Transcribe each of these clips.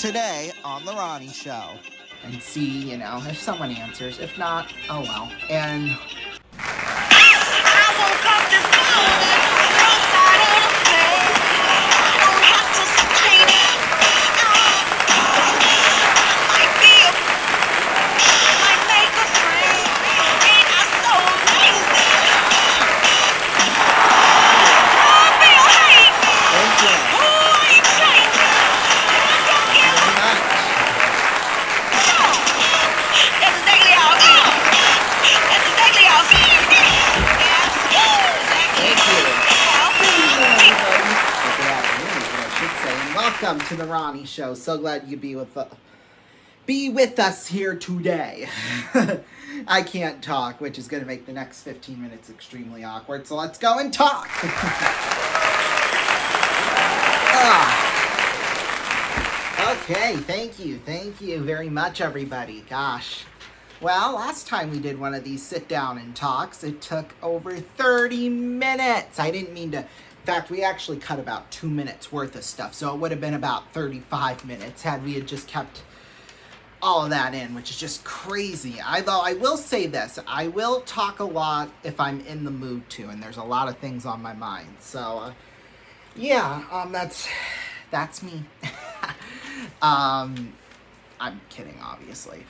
Today on The Ronnie Show. And see, if someone answers. If not, oh well. And I woke up this morning, wrong side of the bed. I don't have to strain it. Might be a, might make a friend. Ain't I so amazing? Oh, Bill hate me. thank you Who ain't changing? Don't give a very much. That's exactly how I feel. That's exactly how I feel. Yes, exactly Thank you. how I Good evening, feel. everybody. Or good afternoon is what I should say. And welcome to the Ronnie Show. So glad you could be with us here today. I can't talk, which is going to make the next 15 minutes extremely awkward. So let's go and talk. Okay, thank you very much, everybody. Gosh. Well, last time we did one of these sit down and talks, it took over 30 minutes. I didn't mean to. In fact, we actually cut about 2 minutes worth of stuff, so it would have been about 35 minutes had we had just kept all of that in, which is just crazy. Although I will say this, I will talk a lot if I'm in the mood to, and there's a lot of things on my mind. So, that's me. I'm kidding, obviously.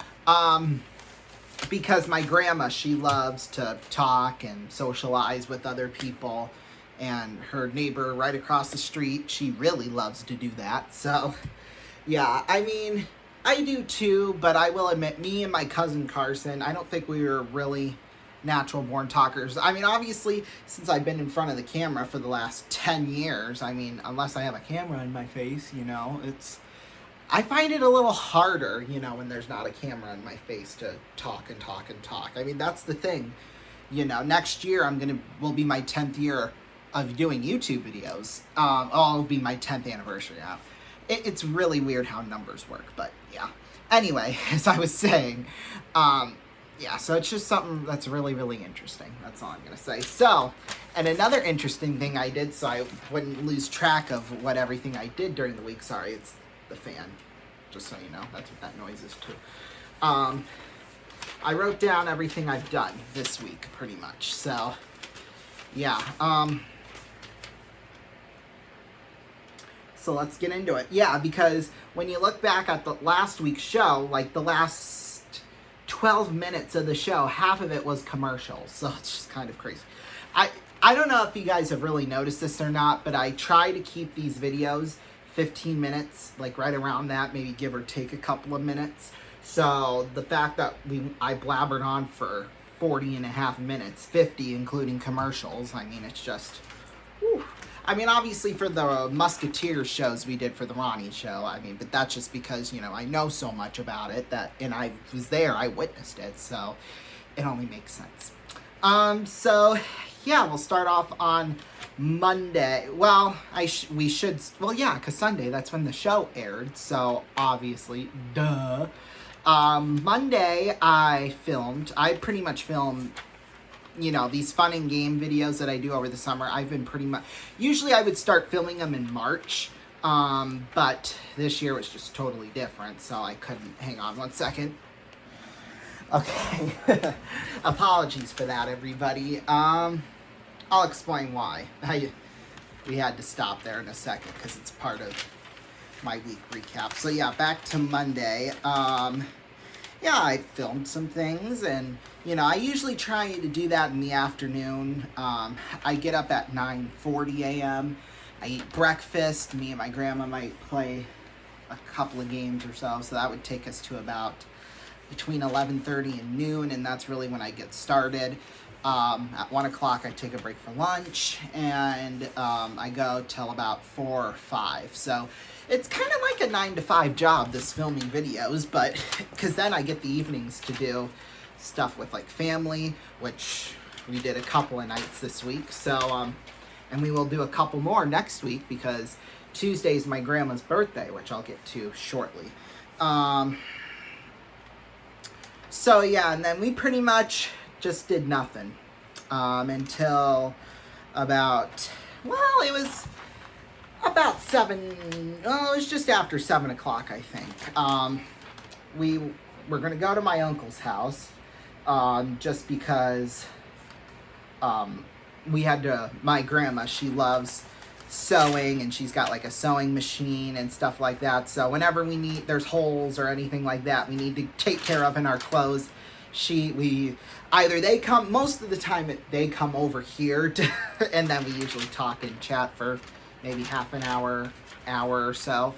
Because my grandma, she loves to talk and socialize with other people, and her neighbor right across the street, she really loves to do that. So, yeah, I mean, I do too, but I will admit, me and my cousin Carson, I don't think we were really natural born talkers. I mean, obviously, since I've been in front of the camera for the last 10 years, I mean, unless I have a camera in my face, I find it a little harder, when there's not a camera in my face to talk and talk and talk. I mean, that's the thing. Next year will be my 10th year of doing YouTube videos. It'll be my 10th anniversary now. It's really weird how numbers work, but yeah. Anyway, as I was saying, so it's just something that's really, really interesting. That's all I'm going to say. So, and another interesting thing I did, so I wouldn't lose track of what everything I did during the week. Sorry, it's the fan, just so you know. That's what that noise is too. I wrote down everything I've done this week, pretty much. So, yeah. So let's get into it. Yeah, because when you look back at the last week's show, like the last 12 minutes of the show, half of it was commercials. So it's just kind of crazy. I don't know if you guys have really noticed this or not, but I try to keep these videos 15 minutes, like right around that, maybe give or take a couple of minutes. So the fact that I blabbered on for 40 and a half minutes, 50 including commercials, I mean, it's just, whew. I mean, obviously for the Musketeers shows we did for the Ronnie Show, I mean, but that's just because, I know so much about it and I was there, I witnessed it, so it only makes sense. So, yeah, we'll start off on Monday. Well, because Sunday, that's when the show aired, so obviously, duh. Monday, I pretty much filmed, these fun and game videos that I do over the summer. I've been usually I would start filming them in March, but this year was just totally different, so I couldn't. Hang on one second. Okay. Apologies for that, everybody. I'll explain why. We had to stop there in a second because it's part of my week recap. So yeah, back to Monday. I filmed some things, and I usually try to do that in the afternoon. I get up at 9:40 a.m. I eat breakfast. Me and my grandma might play a couple of games or so that would take us to about between 11:30 and noon, and that's really when I get started. At 1 o'clock I take a break for lunch, and I go till about 4 or 5. So it's kind of like a 9 to 5 job, this filming videos, but because then I get the evenings to do stuff with like family, which we did a couple of nights this week. So and we will do a couple more next week because Tuesday's my grandma's birthday, which I'll get to shortly. So yeah, and then we pretty much just did nothing until about, it was about 7, oh, it was just after 7 o'clock, I think. We were going to go to my uncle's house, just because we had to, my grandma, she loves sewing, and she's got like a sewing machine and stuff like that. So whenever we need, there's holes or anything like that we need to take care of in our clothes, either they come, most of the time they come over here to, and then we usually talk and chat for maybe half an hour or so.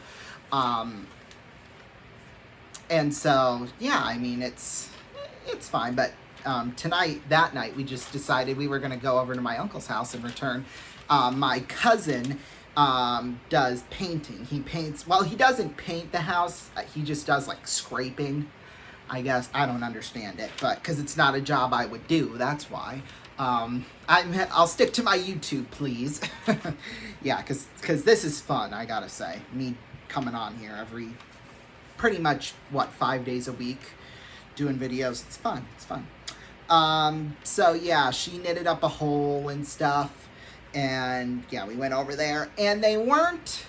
And so, yeah, I mean, it's fine. But that night, we just decided we were going to go over to my uncle's house and return. My cousin does painting. He paints, well, he doesn't paint the house. He just does, like, scraping, I guess. I don't understand it, but because it's not a job I would do, that's why. I'll stick to my YouTube, please. Yeah, because this is fun, I gotta say. Me coming on here pretty much, 5 days a week, doing videos. It's fun. So yeah, she knitted up a hole and stuff, and yeah, we went over there, and they weren't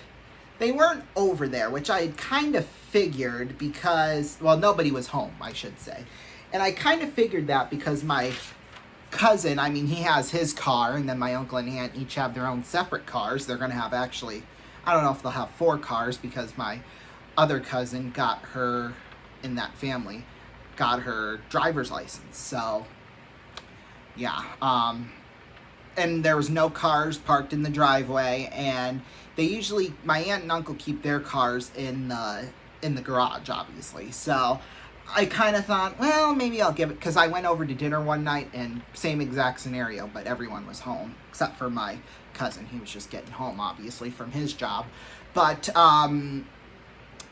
over there, which I had kind of figured because, well, nobody was home, I should say. And I kind of figured that because my cousin, I mean, he has his car, and then my uncle and aunt each have their own separate cars. They're going to have, actually, I don't know if they'll have 4 cars, because my other cousin got her, in that family, got her driver's license. So, yeah. And there was no cars parked in the driveway, and they usually, my aunt and uncle keep their cars in the garage, obviously. So I kind of thought, well, maybe I'll give it, because I went over to dinner one night, and same exact scenario, but everyone was home, except for my cousin. He was just getting home, obviously, from his job. But,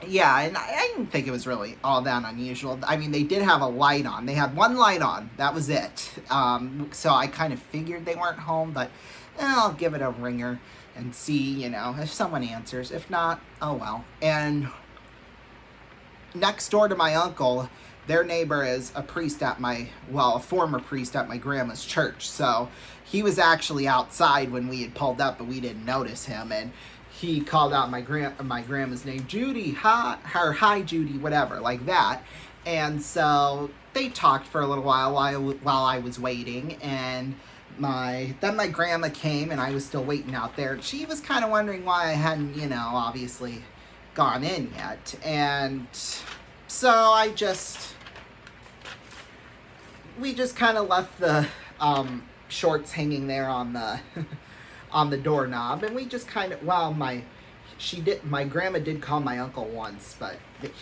yeah, and I didn't think it was really all that unusual. I mean, they did have a light on. They had one light on. That was it. So I kind of figured they weren't home, but I'll give it a ringer and see, if someone answers. If not, oh well. And next door to my uncle, their neighbor is a priest at a former priest at my grandma's church. So he was actually outside when we had pulled up, but we didn't notice him. And he called out my grandma's name, Judy, hi Judy, whatever, like that. And so they talked for a little while I was waiting, and then my grandma came, and I was still waiting out there. She was kind of wondering why I hadn't, obviously gone in yet. And so we just kind of left the shorts hanging there on the on the doorknob, and we just kind of, my grandma did call my uncle once, but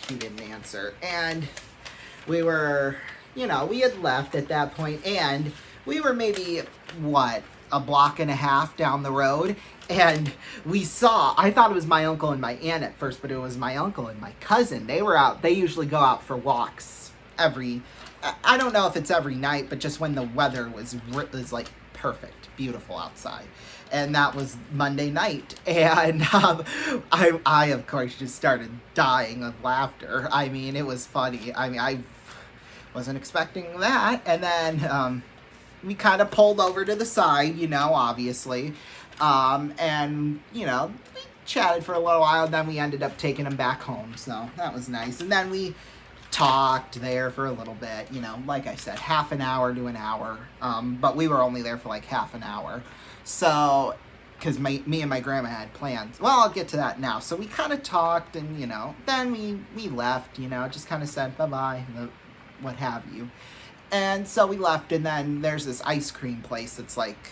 he didn't answer. And we were, we had left at that point, and we were maybe, a block and a half down the road, and I thought it was my uncle and my aunt at first, but it was my uncle and my cousin. They were out, they usually go out for walks I don't know if it's every night, but just when the weather was like perfect, beautiful outside. And that was Monday night. And I, of course, just started dying of laughter. I mean, it was funny. I mean, I wasn't expecting that. And then we kind of pulled over to the side, obviously. And, we chatted for a little while. And then we ended up taking him back home. So that was nice. And then we talked there for a little bit, like I said, half an hour to an hour. But we were only there for like half an hour. So, because me and my grandma had plans. Well, I'll get to that now. So we kind of talked, and, then we left, just kind of said bye-bye, what have you. And so we left, and then there's this ice cream place that's like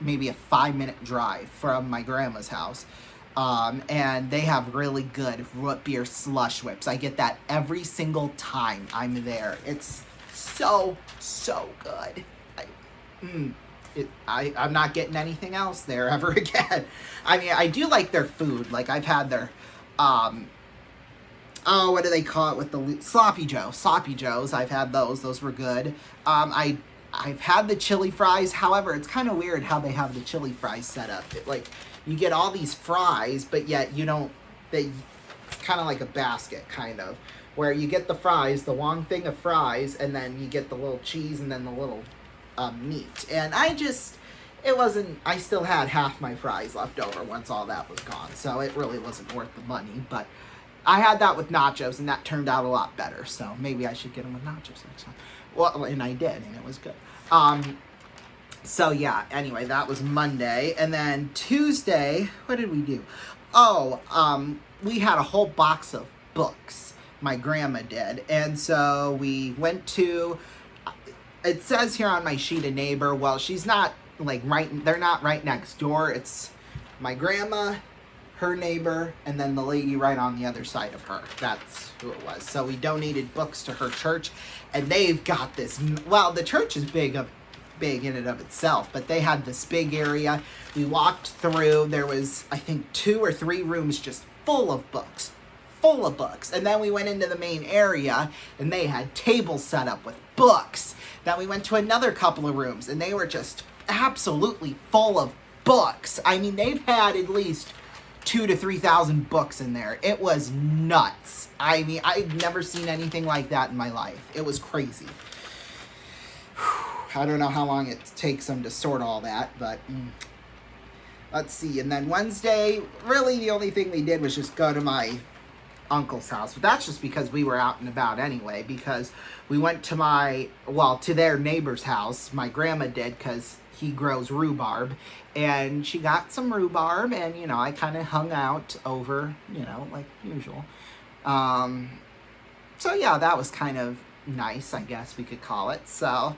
maybe a 5-minute drive from my grandma's house. And they have really good root beer slush whips. I get that every single time I'm there. It's so good. I'm not getting anything else there ever again. I mean, I do like their food. Like, I've had their, what do they call it with the Sloppy Joes. I've had those. Those were good. I've had the chili fries. However, it's kind of weird how they have the chili fries set up. You get all these fries, but yet it's kind of like a basket, kind of, where you get the fries, the long thing of fries, and then you get the little cheese and then the little meat. And it wasn't, I still had half my fries left over once all that was gone, so it really wasn't worth the money, but I had that with nachos, and that turned out a lot better, so maybe I should get them with nachos next time. Well, and I did, and it was good. So yeah, anyway, that was Monday, and then Tuesday, what did we do? Oh, we had a whole box of books, my grandma did, and so we went to, it says here on my sheet a neighbor, well, she's not, like, they're not right next door, it's my grandma, her neighbor, and then the lady right on the other side of her. That's who it was. So we donated books to her church, and they've got this, well, the church is big in and of itself, but they had this big area. We walked through, there was, I think, 2 or 3 rooms just full of books. And then we went into the main area, and they had tables set up with books. Then we went to another couple of rooms, and they were just absolutely full of books. I mean, they've had at least 2,000 to 3,000 books in there. It was nuts. I mean, I've never seen anything like that in my life. It was crazy. I don't know how long it takes them to sort all that, but let's see. And then Wednesday, really the only thing we did was just go to my uncle's house. But that's just because we were out and about anyway, because we went to to their neighbor's house. My grandma did, because he grows rhubarb, and she got some rhubarb, and, you know, I kind of hung out over, you know, like usual. So yeah, that was kind of nice, I guess we could call it. So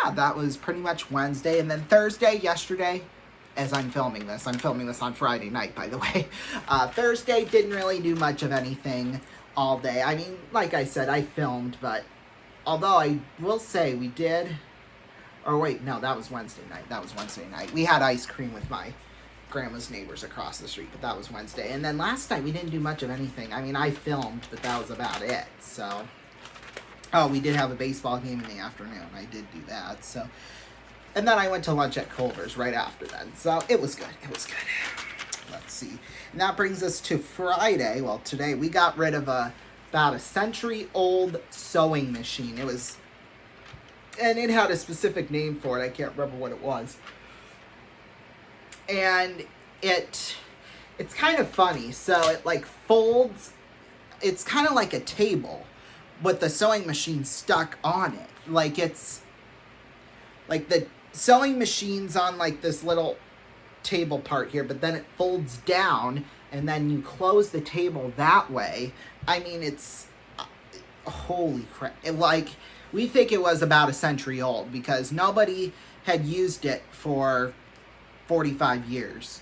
yeah, that was pretty much Wednesday. And then Thursday, yesterday, as I'm filming this on Friday night, by the way. Thursday, didn't really do much of anything all day. I mean, like I said, I filmed, but although I will say we did, or wait, no, that was Wednesday night. We had ice cream with my grandma's neighbors across the street, but that was Wednesday. And then last night, we didn't do much of anything. I mean, I filmed, but that was about it, so. Oh, we did have a baseball game in the afternoon. I did do that, so. And then I went to lunch at Culver's right after then, so it was good. Let's see. And that brings us to Friday. Well, today we got rid of about a century-old sewing machine. And it had a specific name for it. I can't remember what it was. And it's kind of funny. So it like folds. It's kind of like a table, with the sewing machine stuck on it. Like it's like the sewing machine's on like this little table part here, but then it folds down, and then you close the table that way. I mean, it's holy crap. We think it was about a century old, because nobody had used it for 45 years.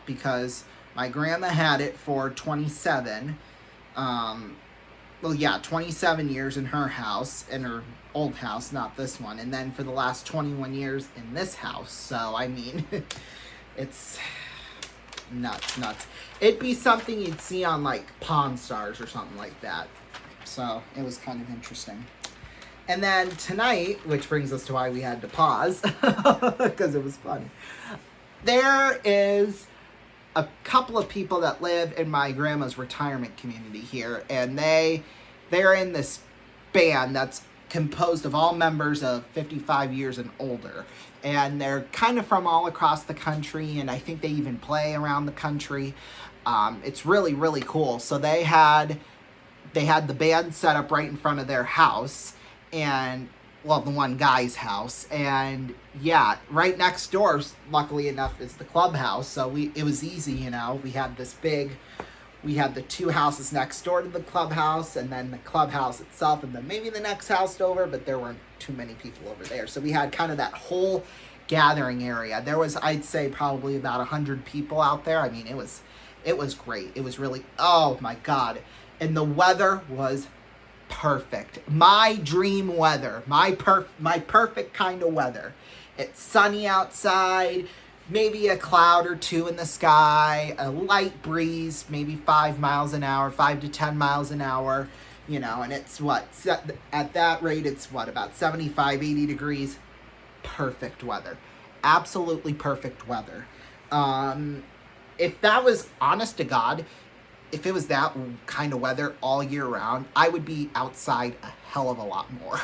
Because my grandma had it for 27. 27 years in her house, in her old house, not this one. And then for the last 21 years in this house. So, I mean, it's nuts. It'd be something you'd see on, like, Pawn Stars or something like that. So, it was kind of interesting. And then tonight, which brings us to why we had to pause, because it was funny. There is a couple of people that live in my grandma's retirement community here, and they're in this band that's composed of all members of 55 years and older, and they're kind of from all across the country, and I think they even play around the country. It's really, really cool. So they had the band set up right in front of their house, and well, the one guy's house, and yeah, right next door, luckily enough, is the clubhouse, so it was easy, you know. We had the 2 houses next door to the clubhouse, and then the clubhouse itself, and then maybe the next house over, but there weren't too many people over there, so we had kind of that whole gathering area. There was, I'd say, probably about 100 people out there. I mean, it was great. It was really, oh my God, and the weather was perfect. My dream weather. My perfect kind of weather. It's sunny outside, maybe a cloud or 2 in the sky, a light breeze, maybe 5 miles an hour, 5 to 10 miles an hour, you know, and it's at that rate, it's about 75, 80 degrees. Perfect weather. Absolutely perfect weather. If that was, honest to God, if it was that kind of weather all year round, I would be outside a hell of a lot more.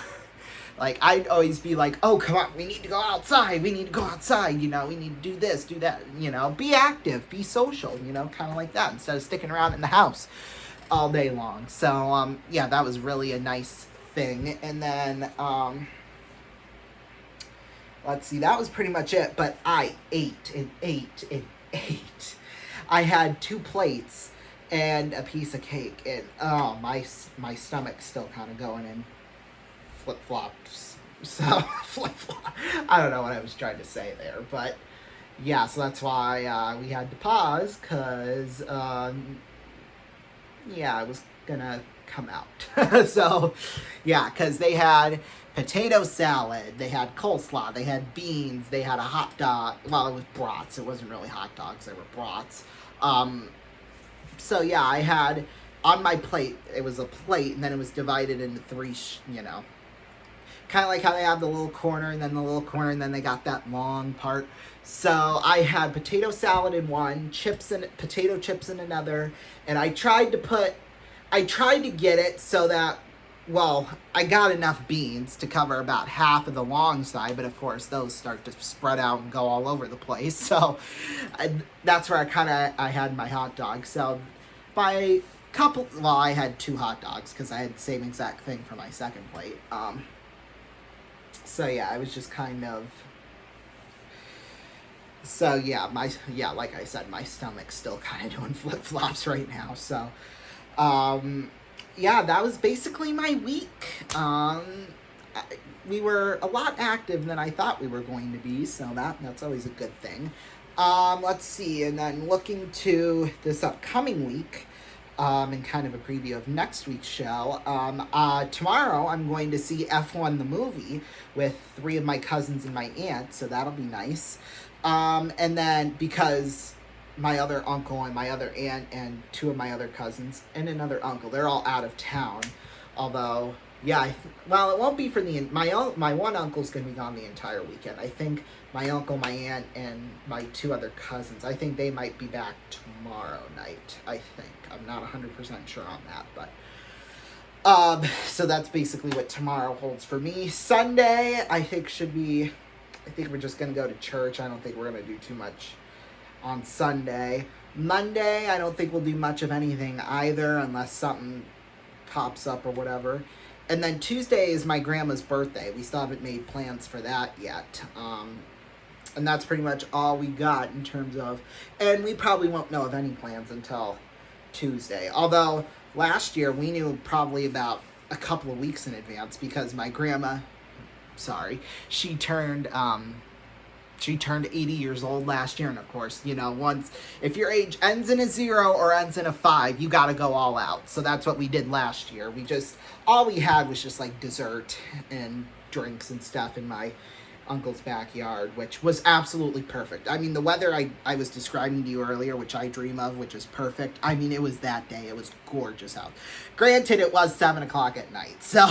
Like, I'd always be like, oh, come on, we need to go outside. We need to go outside. You know, we need to do this, do that. You know, be active, be social, you know, kind of like that, instead of sticking around in the house all day long. So, yeah, that was really a nice thing. And then, let's see, that was pretty much it. But I ate and ate and ate. I had 2 plates and a piece of cake, and oh, my stomach's still kind of going in flip-flops. So, flip-flop. I don't know what I was trying to say there, but yeah, so that's why we had to pause, because, yeah, I was gonna come out. So, yeah, because they had potato salad, they had coleslaw, they had beans, they had a hot dog. Well, it was brats. It wasn't really hot dogs, they were brats. So yeah, I had on my plate, it was a plate, and then it was divided into 3, you know, kind of like how they have the little corner, and then the little corner, and then they got that long part. So I had potato salad in one, potato chips in another, and I tried to get it so that, well, I got enough beans to cover about half of the long side, but of course those start to spread out and go all over the place. So that's where I had my hot dog. So I had 2 hot dogs because I had the same exact thing for my second plate. So yeah, I was just kind of. So yeah, like I said, my stomach's still kind of doing flip-flops right now. So, yeah, that was basically my week. We were a lot active than I thought we were going to be, so that's always a good thing. Let's see, and then looking to this upcoming week, and kind of a preview of next week's show. Tomorrow I'm going to see F1 the movie with 3 of my cousins and my aunt, so that'll be nice. And then because my other uncle and my other aunt and 2 of my other cousins and another uncle, they're all out of town. Although, yeah, well, it won't be for my one uncle's going to be gone the entire weekend. I think my uncle, my aunt, and my 2 other cousins, I think they might be back tomorrow night, I think. I'm not 100% sure on that, but, so that's basically what tomorrow holds for me. Sunday, I think we're just going to go to church. I don't think we're going to do too much on Sunday. Monday, I don't think we'll do much of anything either, unless something pops up or whatever. And then Tuesday is my grandma's birthday. We still haven't made plans for that yet. And that's pretty much all we got in terms of, and we probably won't know of any plans until Tuesday. Although last year we knew probably about a couple of weeks in advance, because my grandma, she turned 80 years old last year, and of course, you know, if your age ends in a 0 or ends in a 5, you gotta go all out. So that's what we did last year. All we had was just like dessert and drinks and stuff in my uncle's backyard, which was absolutely perfect. I mean, the weather I was describing to you earlier, which I dream of, which is perfect. I mean, it was that day. It was gorgeous out. Granted, it was 7 o'clock at night, so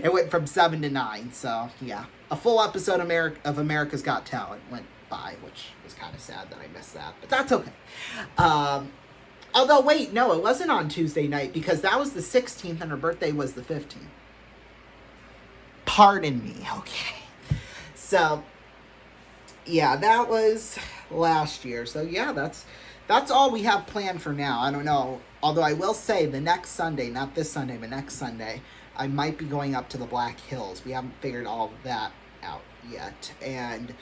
it went from 7 to 9. So yeah, a full episode of America's Got Talent went by, which was kind of sad that I missed that, but that's okay. Although, wait, no, it wasn't on Tuesday night, because that was the 16th and her birthday was the 15th. Pardon me, okay. So, yeah, that was last year. So, yeah, that's all we have planned for now. I don't know. Although I will say the next Sunday, not this Sunday, but next Sunday, I might be going up to the Black Hills. We haven't figured all of that out yet. And,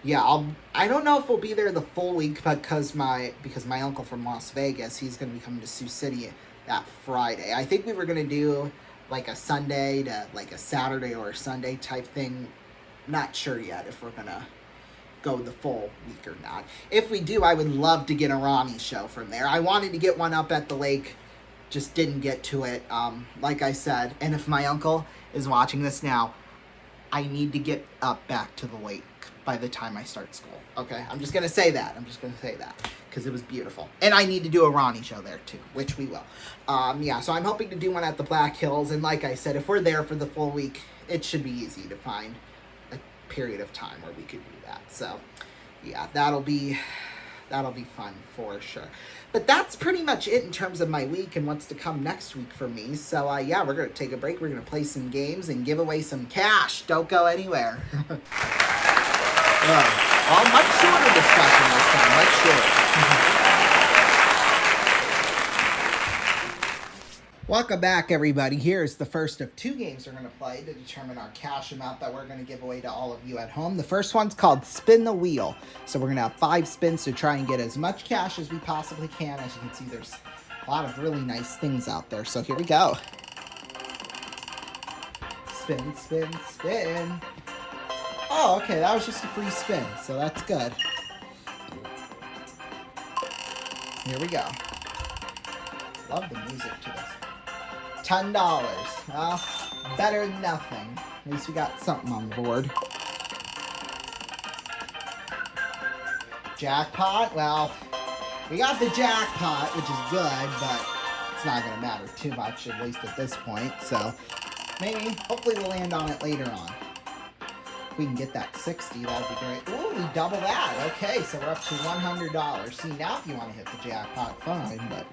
yeah, I don't know if we'll be there the full week, because my uncle from Las Vegas, he's going to be coming to Sioux City that Friday. I think we were going to do like a Sunday to like a Saturday or a Sunday type thing. Not sure yet if we're gonna go the full week or not. If we do, I would love to get a Ronnie show from there. I wanted to get one up at the lake, just didn't get to it. Like I said, and if my uncle is watching this now, I need to get up back to the lake by the time I start school. Okay, I'm just gonna say that. Because it was beautiful. And I need to do a Ronnie show there too, which we will. Yeah, so I'm hoping to do one at the Black Hills. And like I said, if we're there for the full week, it should be easy to find a period of time where we could do that. So, yeah, that'll be That'll be fun for sure. But that's pretty much it in terms of my week and what's to come next week for me. So, yeah, we're going to take a break. We're going to play some games and give away some cash. Don't go anywhere. Much shorter discussion this time. Much shorter. Welcome back, everybody. Here's the first of 2 games we're going to play to determine our cash amount that we're going to give away to all of you at home. The first one's called Spin the Wheel. So we're going to have 5 spins to try and get as much cash as we possibly can. As you can see, there's a lot of really nice things out there. So here we go. Spin, spin, spin. Oh, okay, that was just a free spin, so that's good. Here we go. Love the music to this. $10. Well, better than nothing. At least we got something on the board. Jackpot? Well, we got the jackpot, which is good, but it's not going to matter too much, at least at this point. So, maybe, hopefully we'll land on it later on. If we can get that 60, that would be great. Ooh, we double that. Okay, so we're up to $100. See, now if you want to hit the jackpot, fine, but...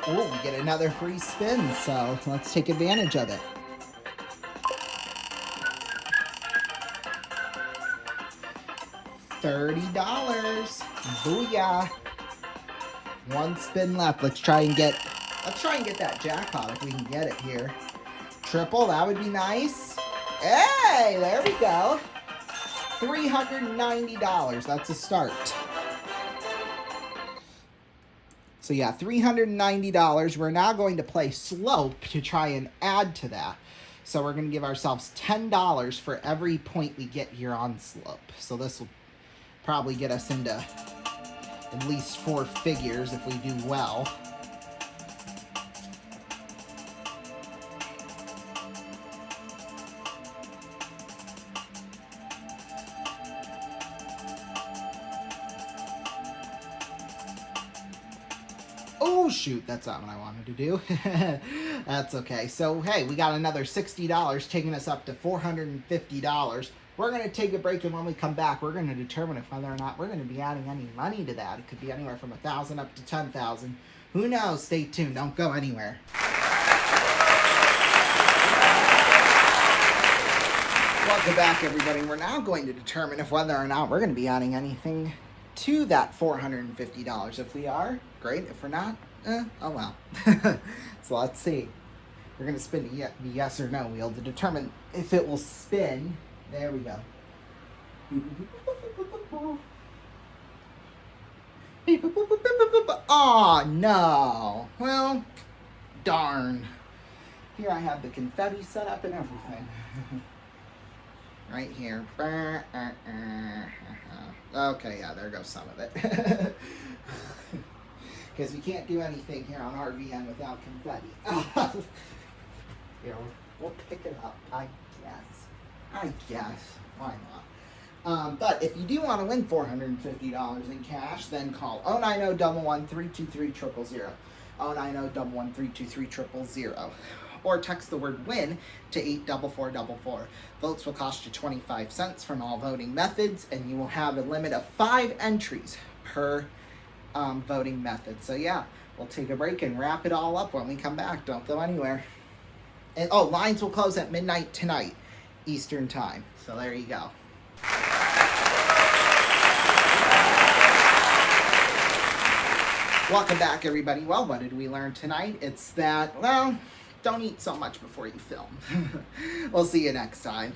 Ooh, we get another free spin, so let's take advantage of it. $30. Booyah. 1 spin left. Let's try and get that jackpot if we can get it here. Triple, that would be nice. Hey, there we go. $390. That's a start. So yeah, $390. We're now going to play Slope to try and add to that. So we're going to give ourselves $10 for every point we get here on Slope. So this will probably get us into at least 4 figures if we do well. Oh, shoot, that's not what I wanted to do. That's okay. So, hey, we got another $60, taking us up to $450. We're going to take a break, and when we come back, we're going to determine if whether or not we're going to be adding any money to that. It could be anywhere from $1,000 up to $10,000. Who knows? Stay tuned. Don't go anywhere. Welcome back, everybody. We're now going to determine if whether or not we're going to be adding anything to that $450. If we are, great. If we're not, oh well. So let's see. We're going to spin the yes or no wheel to determine if it will spin. There we go. Oh, no. Well, darn. Here I have the confetti set up and everything. Right here. Okay, yeah, there goes some of it. Because we can't do anything here on RVN without confetti. Here, we'll pick it up, I guess. Why not? But if you do want to win $450 in cash, then call 090-11323-000. 090-11323-000. Or text the word WIN to 84444. Votes will cost you 25 cents from all voting methods, and you will have a limit of 5 entries per voting method. So yeah, we'll take a break and wrap it all up when we come back. Don't go anywhere. And lines will close at midnight tonight, Eastern time. So there you go. Welcome back, everybody. Well, what did we learn tonight? It's that, well, don't eat so much before you film. We'll see you next time.